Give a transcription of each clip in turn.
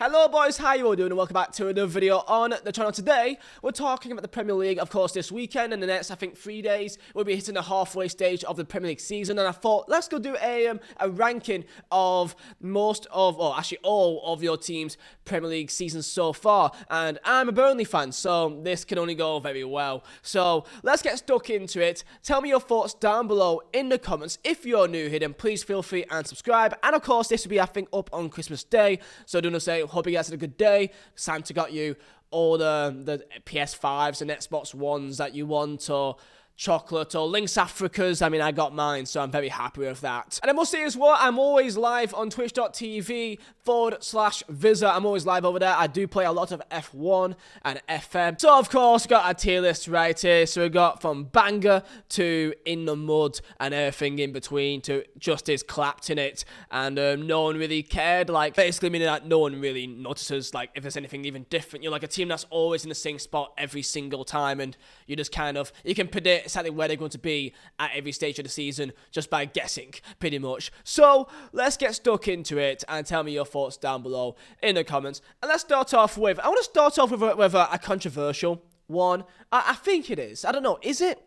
Hello boys, how you all doing and welcome back to another video on the channel. Today, we're talking about the Premier League, of course, this weekend and the next, I think, 3 days. We'll be hitting the halfway stage of the Premier League season, and I thought, let's go do a ranking of all of your team's Premier League seasons so far. And I'm a Burnley fan, so this can only go very well. So, let's get stuck into it. Tell me your thoughts down below in the comments. If you're new here, then please feel free and subscribe. And of course, this will be, I think, up on Christmas Day, so do not say, hope you guys had a good day. Santa got you all the PS5s and Xbox Ones that you want, or chocolate, or Lynx Africas. I mean, I got mine, so I'm very happy with that. And I must say as well, I'm always live on twitch.tv/Vizeh. I'm always live over there. I do play a lot of F1 and FM. So, of course, got a tier list right here. So, we got from banger to in the mud and everything in between to Justice clapped in it. And no one really cared. Like, basically meaning that no one really notices, like, if there's anything even different. You're like a team that's always in the same spot every single time. And you just kind of, you can predict exactly where they're going to be at every stage of the season just by guessing, pretty much. So, let's get stuck into it and tell me your thoughts down below in the comments. And let's start off with, I want to start off with a controversial one. I think it is. I don't know. Is it?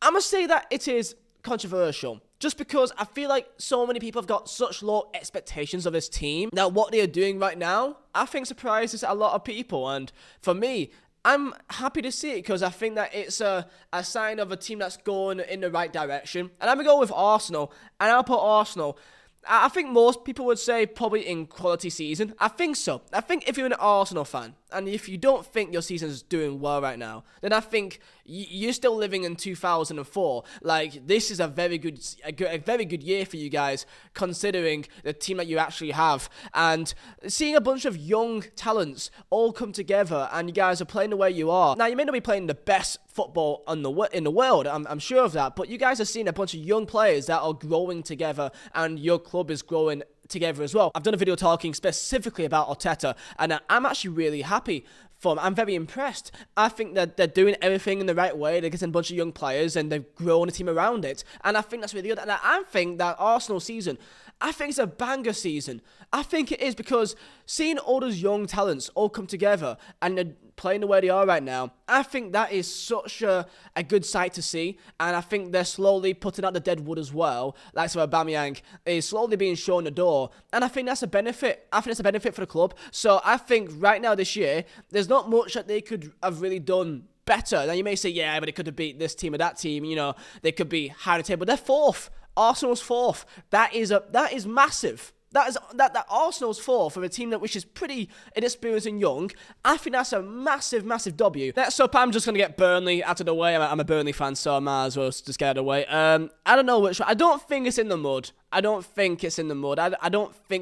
I'm going to say that it is controversial. Just because I feel like so many people have got such low expectations of this team. Now, what they are doing right now, I think surprises a lot of people. And for me, I'm happy to see it because I think that it's a sign of a team that's going in the right direction. And I'm going to go with Arsenal, and I'll put Arsenal, I think most people would say probably in quality season. I think so. I think if you're an Arsenal fan, and if you don't think your season's doing well right now, then I think you're still living in 2004. Like, this is a very good year for you guys, considering the team that you actually have. And seeing a bunch of young talents all come together, and you guys are playing the way you are. Now, you may not be playing the best football in the world, I'm sure of that, but you guys are seeing a bunch of young players that are growing together, and your club is growing together as well. I've done a video talking specifically about Arteta, and I'm actually really happy for him. I'm very impressed. I think that they're doing everything in the right way. They're getting a bunch of young players, and they've grown a team around it, and I think that's really good. And I think that Arsenal season, I think it's a banger season. I think it is, because seeing all those young talents all come together and they're playing the way they are right now, I think that is such a good sight to see. And I think they're slowly putting out the dead wood as well. Like, so Aubameyang is slowly being shown the door, and I think that's a benefit. I think it's a benefit for the club. So I think right now this year, there's not much that they could have really done better. Now, you may say, yeah, but it could have beat this team or that team. You know, they could be higher the table. They're fourth. Arsenal's fourth. That is massive. That Arsenal's fourth for a team which is pretty inexperienced and young. I think that's a massive W. Next up, I'm just going to get Burnley out of the way. I'm a Burnley fan, so I might as well just get out of the way. I don't know which one. I don't think it's in the mud. I don't think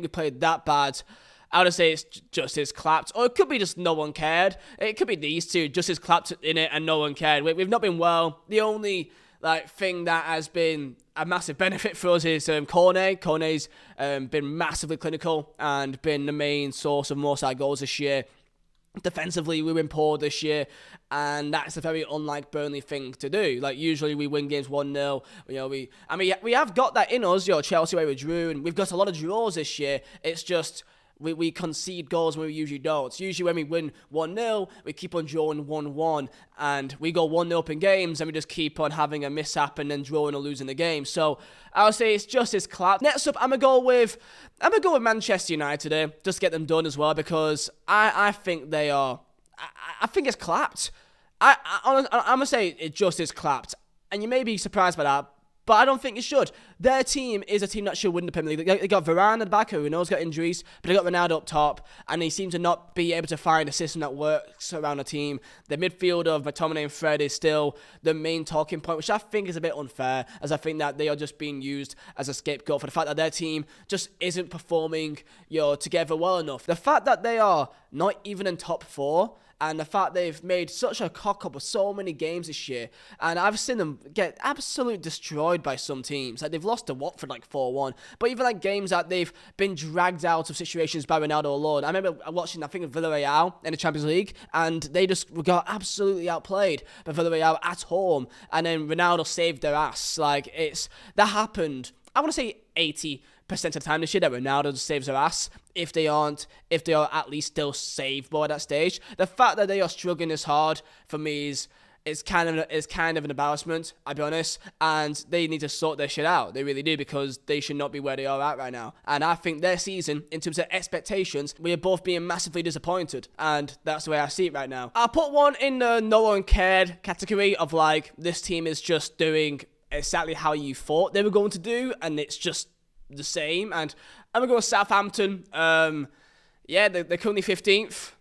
we played that bad. I would say it's Justice clapped, or it could be just no one cared. It could be these two. Justice clapped in it and no one cared. We've not been well. The only thing that has been a massive benefit for us is Cornet. Cornet's been massively clinical and been the main source of most of our goals this year. Defensively, we've been poor this year, and that's a very unlike Burnley thing to do. Like, usually we win games 1-0. You know, we have got that in us. You know, Chelsea where we drew, and we've got a lot of draws this year. It's just we concede goals when we usually don't. So usually when we win 1-0, we keep on drawing 1-1, and we go 1-0 up in games, and we just keep on having a mishap and then drawing or losing the game. So I would say it's Justice clap. Next up, I'm gonna go with Manchester United today, just to get them done as well, because I think they are. I think it's clapped. I'm gonna say it just is clapped, and you may be surprised by that, but I don't think it should. Their team is a team that should win the Premier League. They got Varane at the back, who knows got injuries, but they got Ronaldo up top, and they seem to not be able to find a system that works around the team. The midfield of McTominay and Fred is still the main talking point, which I think is a bit unfair, as I think that they are just being used as a scapegoat for the fact that their team just isn't performing, together well enough. The fact that they are not even in top four, and the fact they've made such a cock-up of so many games this year, and I've seen them get absolutely destroyed by some teams. Like, they've lost to Watford 4-1, but even games that they've been dragged out of situations by Ronaldo alone. I remember watching, I think, Villarreal in the Champions League, and they just got absolutely outplayed by Villarreal at home, and then Ronaldo saved their ass. That happened, I want to say 80 of the time this year that Ronaldo saves their ass. If they are at least still savable at that stage. The fact that they are struggling this hard for me is kind of an embarrassment, I'll be honest, and they need to sort their shit out. They really do, because they should not be where they are at right now. And I think their season, in terms of expectations, we are both being massively disappointed, and that's the way I see it right now. I'll put one in the no one cared category of like, this team is just doing exactly how you thought they were going to do, and it's just the same. And I'm gonna go with Southampton. They're currently 15th.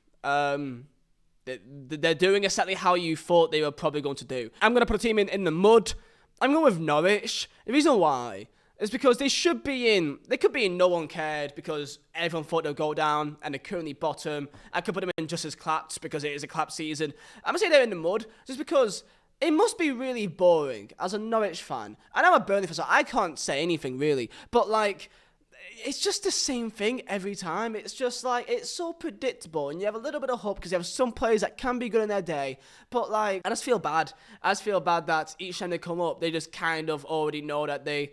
They're doing exactly how you thought they were probably going to do. I'm going to put a team in the mud. I'm going with Norwich. The reason why is because they could be in no one cared because everyone thought they'll go down and they're currently bottom. I could put them in just as clapped because it is a clap season. I'm going to say they're in the mud just because it must be really boring as a Norwich fan. And I'm a Burnley fan, so I can't say anything really. But like, it's just the same thing every time. It's just like, it's so predictable, and you have a little bit of hope because you have some players that can be good in their day, but like, I just feel bad. That each time they come up, they just kind of already know that they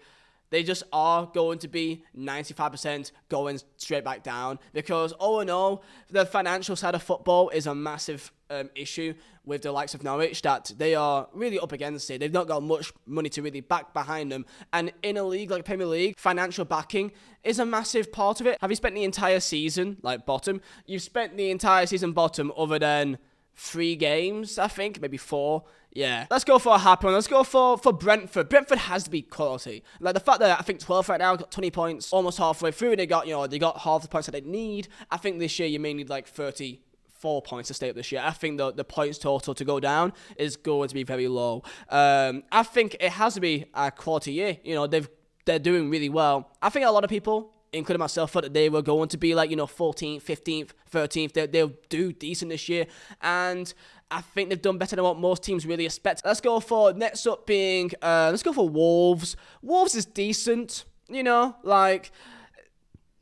just are going to be 95% going straight back down, because all in all, the financial side of football is a massive issue with the likes of Norwich, that they are really up against it. They've not got much money to really back behind them, and in a league like Premier League, financial backing is a massive part of it. Have you spent the entire season like bottom? You've spent the entire season bottom other than 3 games, I think, maybe 4. Yeah. Let's go for a happy one. Let's go for Brentford. Brentford has to be quality. Like, the fact that I think 12th right now, got 20 points, almost halfway through, and they got half the points that they need. I think this year you may need like 34 points to stay up this year. I think the points total to go down is going to be very low. I think it has to be a quality year. They're doing really well. I think a lot of people, including myself, thought that they were going to be like, 14th, 15th, 13th. They'll do decent this year. And I think they've done better than what most teams really expect. Let's go for next up being, let's go for Wolves. Wolves is decent, like,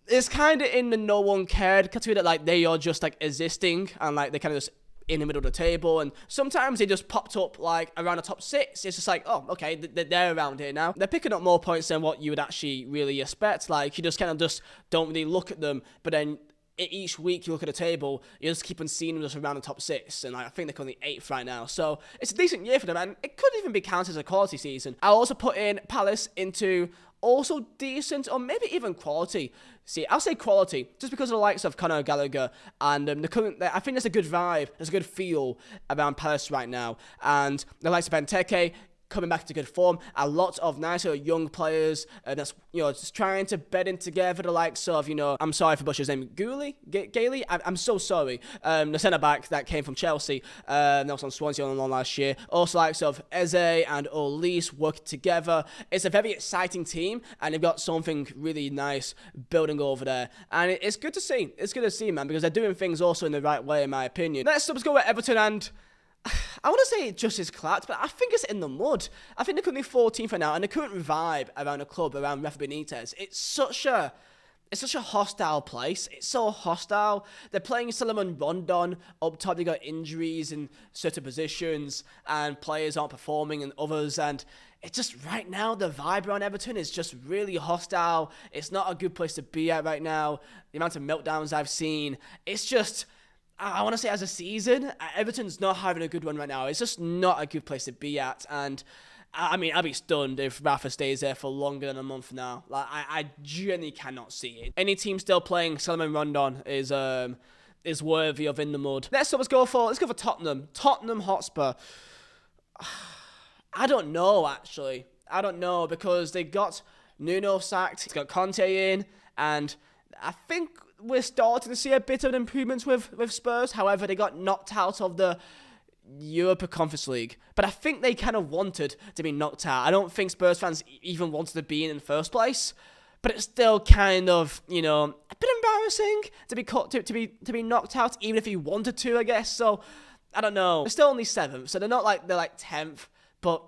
it's kind of in the no one cared category, that like they are just like existing and like they kind of just in the middle of the table, and sometimes they just popped up like around the top 6. It's just like, oh, okay, they're around here now. They're picking up more points than what you would actually really expect. Like, you just kind of just don't really look at them, but then each week you look at the table, you just keep on seeing them just around the top 6, and I think they're currently 8th right now. So it's a decent year for them, and it could even be counted as a quality season. I'll also put in Palace into also decent, or maybe even quality. See, I'll say quality, just because of the likes of Conor Gallagher, and I think there's a good vibe, there's a good feel around Palace right now, and the likes of Benteke coming back to good form, a lot of nicer young players that's just trying to bed in together, the likes of I'm sorry for butchering his name, Gailey. I'm so sorry. The centre back that came from Chelsea, that was on Swansea on loan last year. Also likes of Vizeh and Olise working together. It's a very exciting team, and they've got something really nice building over there, and it's good to see. It's good to see, man, because they're doing things also in the right way, in my opinion. Next up, let's go with Everton, and I want to say it just is clapped, but I think it's in the mud. I think they're currently 14th right now, and the current vibe around the club, around Rafa Benitez, it's such a hostile place. It's so hostile. They're playing Solomon Rondon up top. They got injuries in certain positions, and players aren't performing in others, and it's just right now, the vibe around Everton is just really hostile. It's not a good place to be at right now. The amount of meltdowns I've seen, it's just, I want to say as a season, Everton's not having a good one right now. It's just not a good place to be at. And I mean, I'd be stunned if Rafa stays there for longer than a month now. Like, I genuinely cannot see it. Any team still playing Solomon Rondon is worthy of in the mud. Let's go for Tottenham. Tottenham Hotspur. I don't know, actually. I don't know, because they got Nuno sacked. It's got Conte in, and I think we're starting to see a bit of an improvement with Spurs. However, they got knocked out of the Europa Conference League. But I think they kind of wanted to be knocked out. I don't think Spurs fans even wanted to be in the first place. But it's still kind of, a bit embarrassing to be knocked out, even if you wanted to, I guess. So, I don't know. They're still only 7th, so they're like 10th. But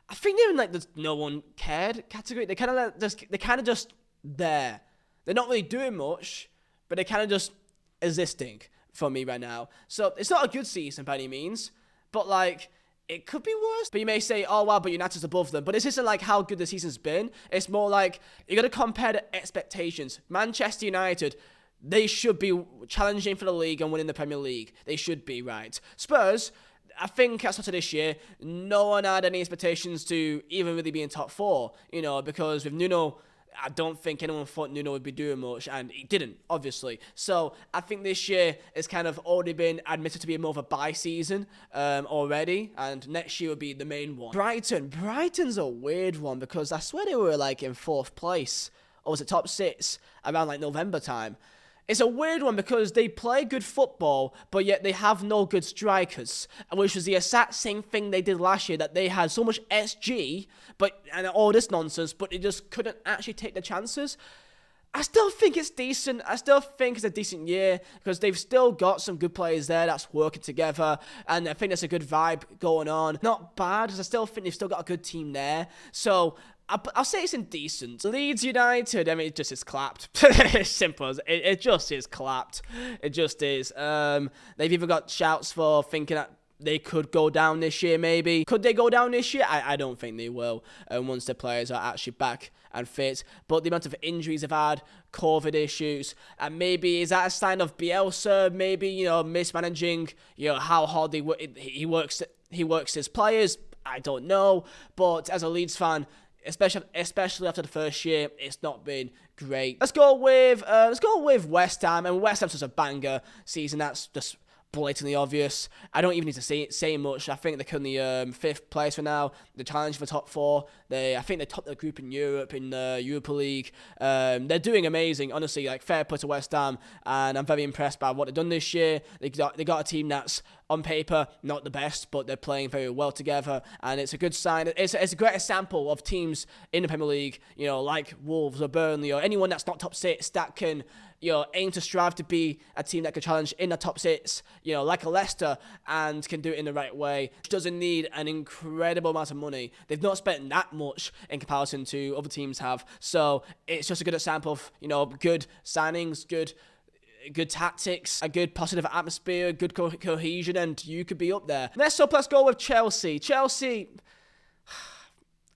I think they're in like the no one cared category. They're kind of just there. They're not really doing much, but they're kind of just existing for me right now. So it's not a good season by any means, but like, it could be worse. But you may say, oh, wow, but United's above them. But this isn't like how good the season's been. It's more like you got to compare the expectations. Manchester United, they should be challenging for the league and winning the Premier League. They should be, right? Spurs, I think at the start of this year, no one had any expectations to even really be in top 4, because with Nuno, I don't think anyone thought Nuno would be doing much, and he didn't, obviously. So I think this year it's kind of already been admitted to be more of a bye season already, and next year will be the main one. Brighton's a weird one, because I swear they were like in 4th place, or was it top 6, around like November time. It's a weird one because they play good football, but yet they have no good strikers, which was the exact same thing they did last year, that they had so much SG and all this nonsense, but they just couldn't actually take the chances. I still think it's decent. I still think it's a decent year because they've still got some good players there that's working together, and I think there's a good vibe going on. Not bad, because I still think they've still got a good team there. So I'll say it's indecent. Leeds United, I mean, it just is clapped. It's simple as it just is clapped. It just is. They've even got shouts for thinking that they could go down this year, maybe. Could they go down this year? I don't think they will, once the players are actually back and fit. But the amount of injuries they've had, COVID issues, and maybe is that a sign of Bielsa, maybe, mismanaging, how hard he works his players? I don't know. But as a Leeds fan, especially after the first year, it's not been great. Let's go with West Ham, and West Ham's just a banger season. That's just blatantly obvious. I don't even need to say much. I think they're currently 5th place for now. They're challenging for top 4. I think they topped the group in Europe, in the Europa League. They're doing amazing, honestly. Like, fair play to West Ham, and I'm very impressed by what they've done this year. They got a team that's on paper not the best, but they're playing very well together, and it's a good sign. It's a great example of teams in the Premier League, like Wolves or Burnley or anyone that's not top 6 that can aim to strive to be a team that can challenge in the top 6, like a Leicester, and can do it in the right way. Which doesn't need an incredible amount of money. They've not spent that much in comparison to other teams have. So it's just a good example of, good signings, good tactics, a good positive atmosphere, good cohesion, and you could be up there. Let's go with Chelsea. Chelsea,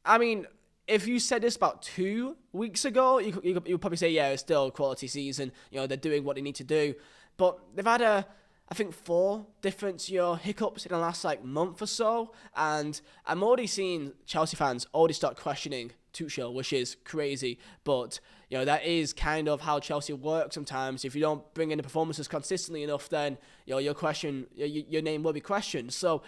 I mean, if you said this about 2 weeks ago, you would probably say, yeah, it's still a quality season. They're doing what they need to do. But they've had I think 4 different hiccups in the last month or so, and I'm already seeing Chelsea fans already start questioning Tuchel, which is crazy. But that is kind of how Chelsea works sometimes. If you don't bring in the performances consistently enough, then your name will be questioned. So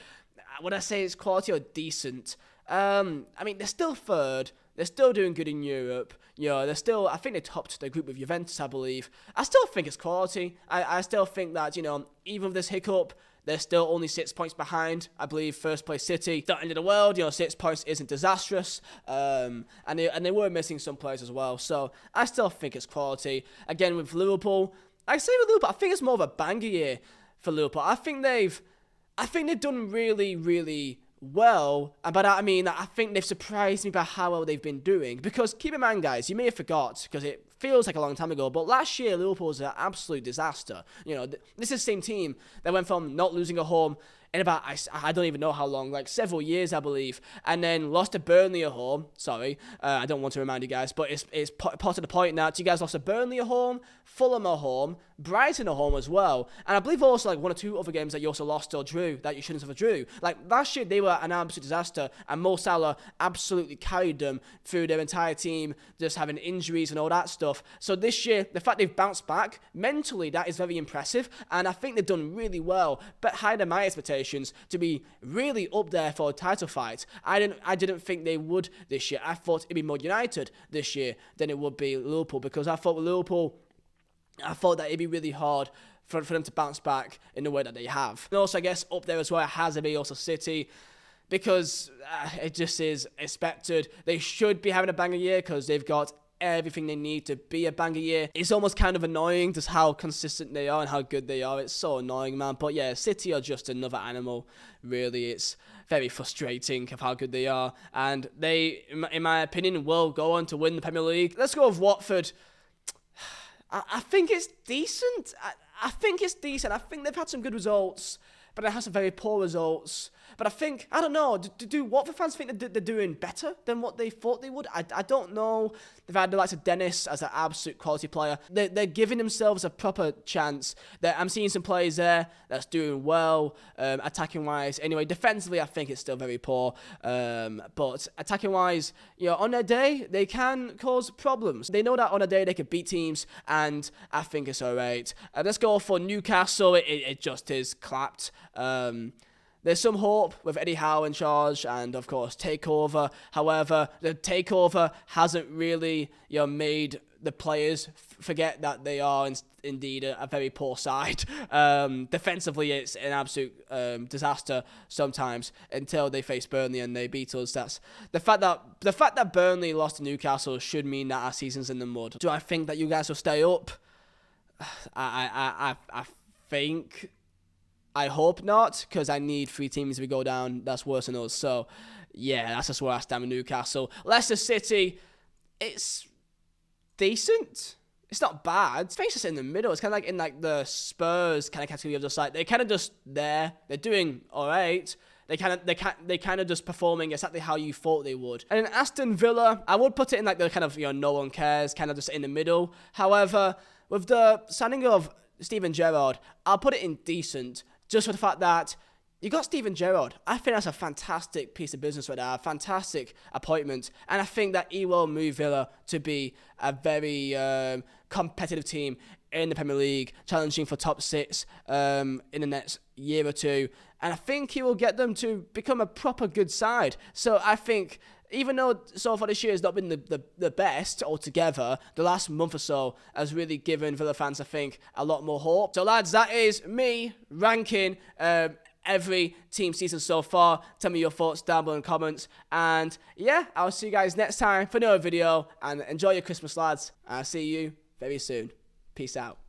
would I say it's quality or decent? I mean, they're still 3rd. They're still doing good in Europe. They're still, I think they topped the group with Juventus, I believe. I still think it's quality. I still think that, even with this hiccup, they're still only 6 points behind, I believe, 1st place City. Not end of the world, 6 points isn't disastrous. And they were missing some players as well. So I still think it's quality. Again, with Liverpool, I think it's more of a banger year for Liverpool. I think they've done really, really well, and by that I mean that I think they've surprised me by how well they've been doing. Because keep in mind, guys, you may have forgot, because it feels like a long time ago, but last year Liverpool was an absolute disaster. This is the same team that went from not losing a home in about, I don't even know how long, several years, I believe, and then lost to Burnley at home. Sorry, I don't want to remind you guys, but it's part of the point now. You guys lost to Burnley at home, Fulham at home, Brighton at home as well, and I believe also 1 or 2 other games that you also lost or drew that you shouldn't have drew. Last year, they were an absolute disaster, and Mo Salah absolutely carried them through their entire team, just having injuries and all that stuff. So this year, the fact they've bounced back mentally, that is very impressive, and I think they've done really well, but higher than my expectations to be really up there for a title fight. I didn't think they would this year. I thought it'd be more United this year than it would be Liverpool, because I thought that it'd be really hard for them to bounce back in the way that they have. And also, I guess up there as well has to be also City, because it just is expected. They should be having a banger year because they've got everything they need to be a banger year. It's almost kind of annoying just how consistent they are and how good they are. It's so annoying, man. But yeah, City are just another animal, really. It's very frustrating of how good they are. And they, in my opinion, will go on to win the Premier League. Let's go with Watford. I think it's decent. I think it's decent. I think they've had some good results. but it has some very poor results. But I don't know, do Watford fans think that they're doing better than what they thought they would? I don't know. They've had the likes of Dennis as an absolute quality player. They're giving themselves a proper chance. I'm seeing some players there that's doing well, attacking-wise. Anyway, defensively, I think it's still very poor. But attacking-wise, on their day, they can cause problems. They know that on a day they can beat teams, and I think it's all right. Let's go for Newcastle. It just is clapped. There's some hope with Eddie Howe in charge and, of course, Takeover. However, the Takeover hasn't really made the players forget that they are indeed a very poor side. Defensively, it's an absolute disaster sometimes until they face Burnley and they beat us. That's the fact that Burnley lost to Newcastle should mean that our season's in the mud. Do I think that you guys will stay up? I think... I hope not, because I need 3 teams to go down that's worse than us. So, yeah, that's just where I stand with Newcastle. Leicester City, it's decent. It's not bad. It's just in the middle. It's kind of like in the Spurs kind of category of the side. They're kind of just there. They're doing all right. They kind of just performing exactly how you thought they would. And in Aston Villa, I would put it in the kind of no one cares, kind of just in the middle. However, with the signing of Steven Gerrard, I'll put it in decent. Just for the fact that you got Steven Gerrard. I think that's a fantastic piece of business right there, a fantastic appointment. And I think that he will move Villa to be a very competitive team in the Premier League, challenging for top 6 in the next year or two. And I think he will get them to become a proper good side. So I think... even though so far this year has not been the best altogether, the last month or so has really given Villa fans, I think, a lot more hope. So, lads, that is me ranking every team season so far. Tell me your thoughts down below in the comments. And, yeah, I'll see you guys next time for another video. And enjoy your Christmas, lads. I'll see you very soon. Peace out.